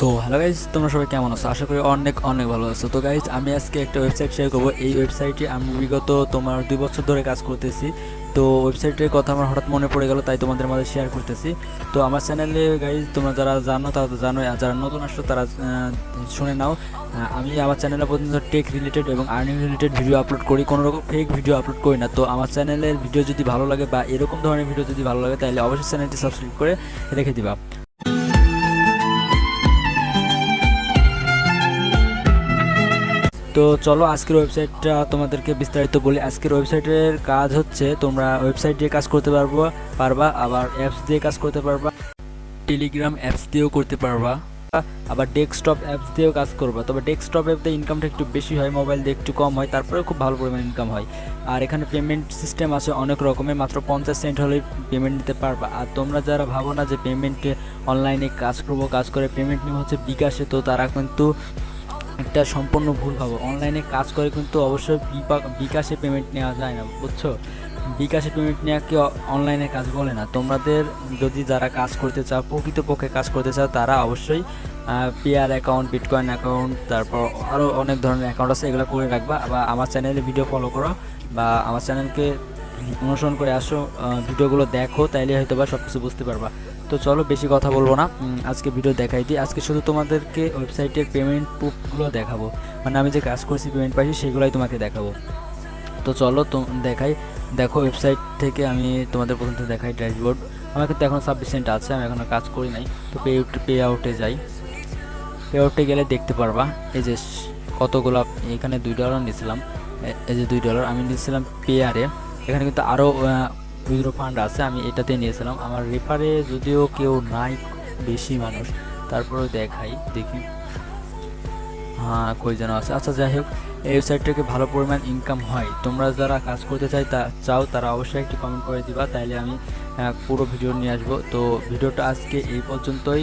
So hello guys, তোমরা সবাই কেমন আছো? আশা করি অনেক অনেক ভালো আছো। তো গাইজ, আমি আজকে একটা ওয়েবসাইট শেয়ার করবো। এই ওয়েবসাইটে আমি বিগত 2 বছর ধরে কাজ করতেছি। তো ওয়েবসাইটের কথা আমার হঠাৎ মনে পড়ে গেল, তাই তোমাদের মাঝে শেয়ার করতেছি। তো আমার চ্যানেলে গাইজ তোমরা যারা জানো তারা তো জানোই, আর যারা নতুন আসছো তারা শুনে নাও। আমি আমার চ্যানেলে পর্যন্ত টেক রিলেটেড এবং আর্নিং রিলেটেড ভিডিও আপলোড করি, কোনো রকম ফেক ভিডিও আপলোড করি না। তো আমার চ্যানেলের ভিডিও যদি ভালো লাগে বা এরকম ধরনের ভিডিও যদি ভালো লাগে, তাহলে অবশ্যই চ্যানেলটি সাবস্ক্রাইব করে রেখে দিবা। তো চলো আজকের ওয়েবসাইটটা তোমাদেরকে বিস্তারিত বলি। আজকের ওয়েবসাইটের কাজ হচ্ছে, তোমরা ওয়েবসাইট দিয়ে কাজ করতে পারবা, আবার অ্যাপস দিয়ে কাজ করতে পারবা, টেলিগ্রাম অ্যাপস দিয়েও করতে পারবা, আবার ডেস্কটপ অ্যাপস দিয়েও কাজ করবা। তবে ডেস্কটপ অ্যাপ দিয়ে ইনকামটা একটু বেশি হয়, মোবাইল দিয়ে একটু কম হয়, তারপরেও খুব ভালো পরিমাণ ইনকাম হয়। আর এখানে পেমেন্ট সিস্টেম আছে অনেক রকমের, মাত্র 50 সেন্ট হলেই পেমেন্ট নিতে পারবা। আর তোমরা যারা ভাবো না যে পেমেন্টে অনলাইনে কাজ করে পেমেন্ট নিয়ে হচ্ছে বিকাশে, তো তারা কিন্তু এটা সম্পূর্ণ ভুল ভাবো। অনলাইনে কাজ করে কিন্তু অবশ্যই বিকাশে পেমেন্ট নেওয়া যায় না, বুঝছো? বিকাশে পেমেন্ট নেওয়া কি অনলাইনে কাজ বলে না। তোমাদের যদি যারা কাজ করতে চাও, প্রকৃতপক্ষে কাজ করতে চাও, তারা অবশ্যই পেয়ার অ্যাকাউন্ট, বিটকয়েন অ্যাকাউন্ট, তারপর আরও অনেক ধরনের অ্যাকাউন্ট আছে, এগুলো করে রাখবা। বা আমার চ্যানেলে ভিডিও ফলো করো বা আমার চ্যানেলকে অনুসরণ করে আসো, ভিডিওগুলো দেখো, তাইলে হয়তো বা সব কিছু বুঝতে পারবা। তো চলো বেশি কথা বলবো না, আজকে ভিডিও দেখাই দিই। আজকে শুধু তোমাদেরকে ওয়েবসাইটের পেমেন্ট প্রুফগুলো দেখাবো, মানে আমি যে কাজ করছি পেমেন্ট পাইছি সেগুলোই তোমাকে দেখাবো। তো চলো তো দেখাই। দেখো ওয়েবসাইট থেকে আমি তোমাদের প্রথম থেকে দেখাই ড্যাশবোর্ড। আমার কিন্তু এখন 26 সেন্ট আছে, আমি এখনও কাজ করি নাই। তো পে আউটে যাই। পে আউটে গেলে দেখতে পারবা এই যে কতগুলো। এখানে $2 নিয়েছিলাম, এই যে $2 আমি নিয়েছিলাম পেয়ারে। এখানে কিন্তু আরও উইথড্র ফান্ড আছে, আমি এটাতে নিয়েছিলাম। আমার রেফারে যদিও কেউ নাই, বেশি মানুষ, তারপরেও দেখি। হ্যাঁ, কই যেন আছে। আচ্ছা, যাই হোক, এই ওয়েবসাইট থেকে ভালো পরিমাণ ইনকাম হয়। তোমরা যারা কাজ করতে চাও তারা অবশ্যই একটি কমেন্ট করে দিবা, তাইলে আমি পুরো ভিডিও নিয়ে আসবো। তো ভিডিওটা আজকে এই পর্যন্তই।